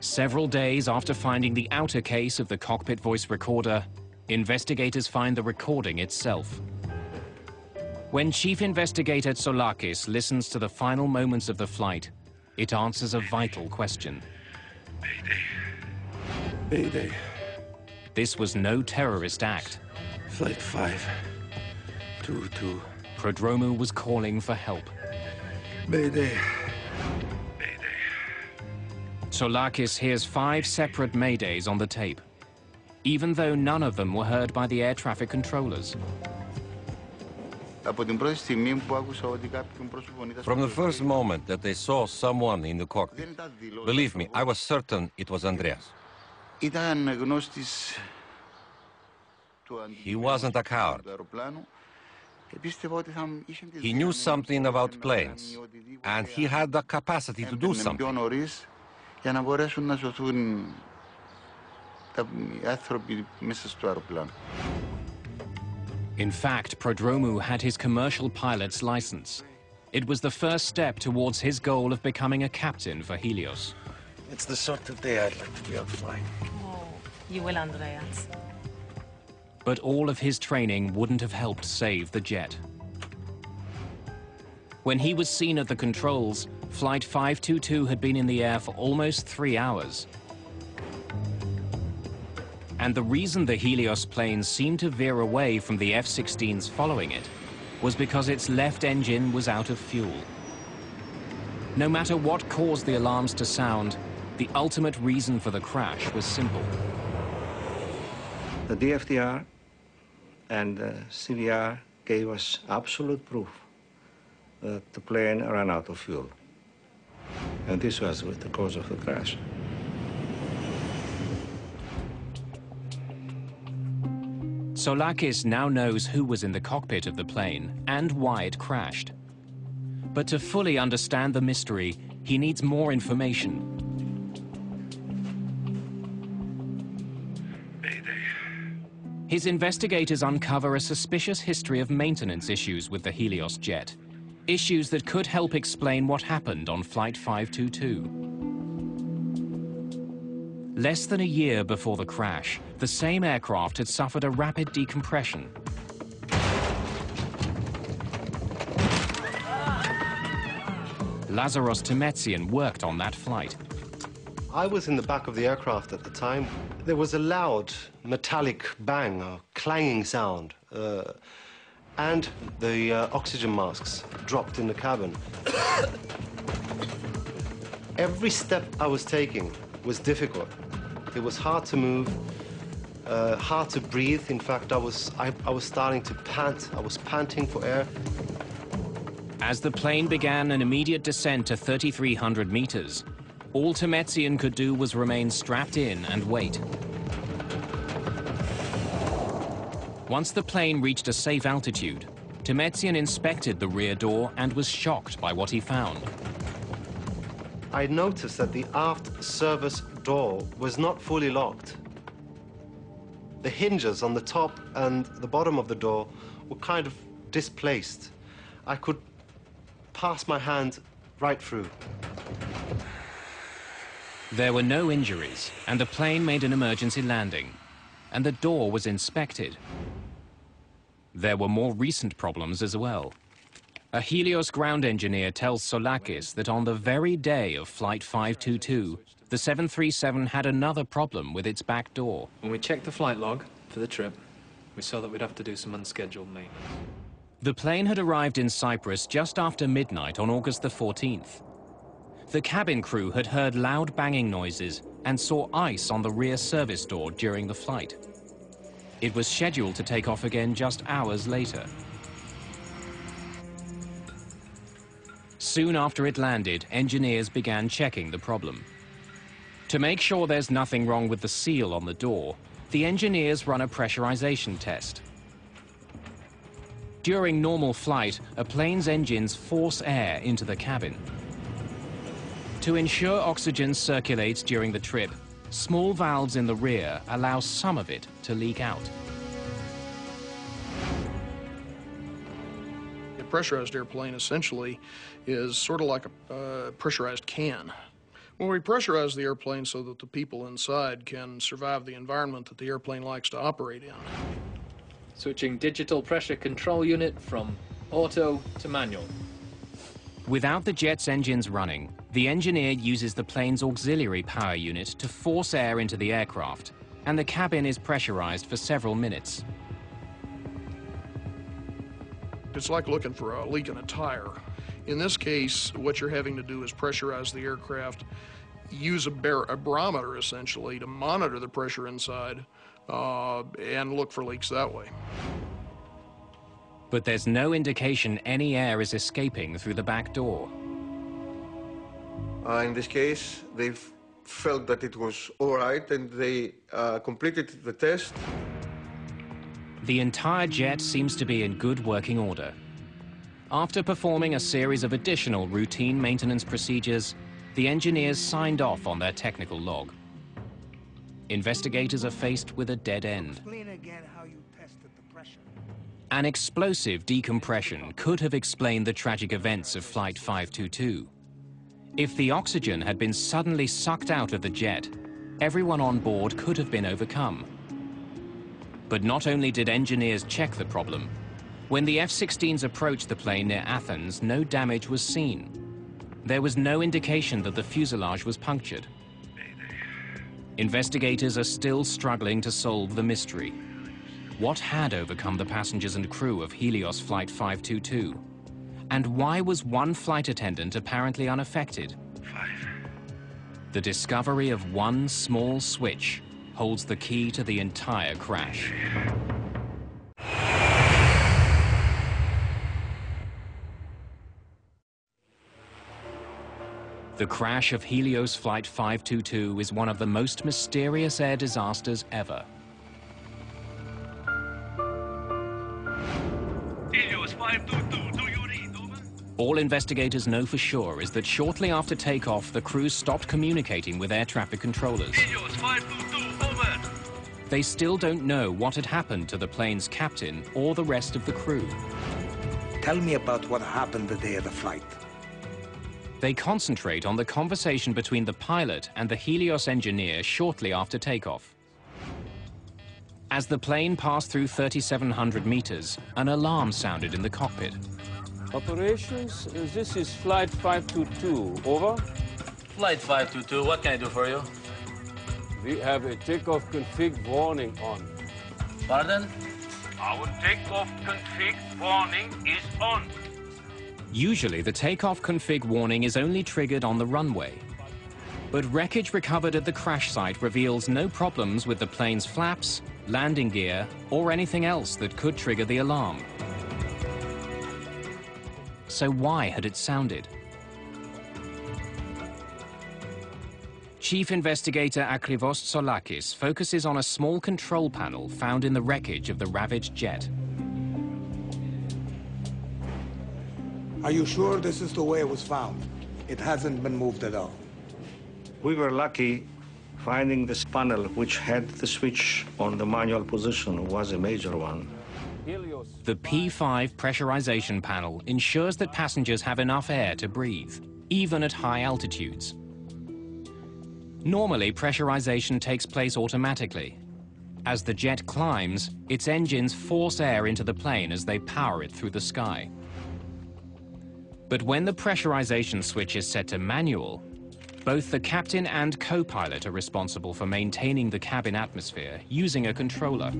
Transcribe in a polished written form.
Several days after finding the outer case of the cockpit voice recorder, investigators find the recording itself. When Chief Investigator Tsoulakis listens to the final moments of the flight, it answers a vital question. Mayday. Mayday. This was no terrorist act. Flight 522. Prodromou was calling for help. Mayday. Tsoulakis hears 5 separate maydays on the tape, even though none of them were heard by the air traffic controllers. From the first moment that they saw someone in the cockpit, believe me, I was certain it was Andreas. He wasn't a coward. He knew something about planes, and he had the capacity to do something. In fact, Prodromou had his commercial pilot's license. It was the first step towards his goal of becoming a captain for Helios. It's the sort of day I'd like to be out flying. Oh, you will, Andreas. But all of his training wouldn't have helped save the jet. When he was seen at the controls, Flight 522 had been in the air for almost 3 hours. And the reason the Helios plane seemed to veer away from the F-16s following it was because its left engine was out of fuel. No matter what caused the alarms to sound, the ultimate reason for the crash was simple. The DFDR and CVR gave us absolute proof that the plane ran out of fuel. And this was the cause of the crash. Tsoulakis now knows who was in the cockpit of the plane and why it crashed. But to fully understand the mystery, he needs more information. His investigators uncover a suspicious history of maintenance issues with the Helios jet. Issues that could help explain what happened on Flight 522. Less than a year before the crash, the same aircraft had suffered a rapid decompression. Lazaros Temetsian worked on that flight. I was in the back of the aircraft at the time. There was a loud metallic bang, a clanging sound, and the oxygen masks dropped in the cabin. Every step I was taking was difficult. It was hard to move, hard to breathe. In fact, I was starting to pant. I was panting for air. As the plane began an immediate descent to 3,300 meters, all Temetsian could do was remain strapped in and wait. Once the plane reached a safe altitude, Temetsian inspected the rear door and was shocked by what he found. I noticed that the aft service door was not fully locked. The hinges on the top and the bottom of the door were kind of displaced. I could pass my hand right through. There were no injuries, and the plane made an emergency landing, and the door was inspected. There were more recent problems as well. A Helios ground engineer tells Tsoulakis that on the very day of Flight 522, the 737 had another problem with its back door. When we checked the flight log for the trip, we saw that we'd have to do some unscheduled maintenance. The plane had arrived in Cyprus just after midnight on August the 14th. The cabin crew had heard loud banging noises and saw ice on the rear service door during the flight. It was scheduled to take off again just hours later. Soon after it landed, engineers began checking the problem. To make sure there's nothing wrong with the seal on the door, the engineers run a pressurization test. During normal flight, a plane's engines force air into the cabin. To ensure oxygen circulates during the trip, small valves in the rear allow some of it to leak out. A pressurized airplane essentially is sort of like a pressurized can, Well, we pressurize the airplane so that the people inside can survive the environment that the airplane likes to operate in. Switching digital pressure control unit from auto to manual. Without the jet's engines running, the engineer uses the plane's auxiliary power unit to force air into the aircraft, and the cabin is pressurized for several minutes. It's like looking for a leak in a tire. In this case, what you're having to do is pressurize the aircraft, use a barometer, essentially, to monitor the pressure inside, and look for leaks that way. But there's no indication any air is escaping through the back door. In this case, they felt that it was all right, and they completed the test. The entire jet seems to be in good working order. After performing a series of additional routine maintenance procedures, the engineers signed off on their technical log. Investigators are faced with a dead end. Explain again how you tested the pressure. An explosive decompression could have explained the tragic events of Flight 522. If the oxygen had been suddenly sucked out of the jet, everyone on board could have been overcome. But not only did engineers check the problem, when the F-16s approached the plane near Athens, no damage was seen. There was no indication that the fuselage was punctured. Investigators are still struggling to solve the mystery. What had overcome the passengers and crew of Helios Flight 522? And why was one flight attendant apparently unaffected? The discovery of one small switch holds the key to the entire crash. The crash of Helios Flight 522 is one of the most mysterious air disasters ever. Helios 522, do you read? Over? All investigators know for sure is that shortly after takeoff, the crew stopped communicating with air traffic controllers. Helios 522, over. They still don't know what had happened to the plane's captain or the rest of the crew. Tell me about what happened the day of the flight. They concentrate on the conversation between the pilot and the Helios engineer shortly after takeoff. As the plane passed through 3,700 meters, an alarm sounded in the cockpit. Operations, this is Flight 522, over. Flight 522, what can I do for you? We have a takeoff config warning on. Pardon? Our takeoff config warning is on. Usually, the takeoff config warning is only triggered on the runway. But wreckage recovered at the crash site reveals no problems with the plane's flaps, landing gear, or anything else that could trigger the alarm. So why had it sounded? Chief Investigator Akrivos Tsolakis focuses on a small control panel found in the wreckage of the ravaged jet. Are you sure this is the way it was found? It hasn't been moved at all. We were lucky finding this panel, which had the switch on the manual position, was a major one. The P5 pressurization panel ensures that passengers have enough air to breathe, even at high altitudes. Normally, pressurization takes place automatically. As the jet climbs, its engines force air into the plane as they power it through the sky. But when the pressurization switch is set to manual, both the captain and co-pilot are responsible for maintaining the cabin atmosphere using a controller.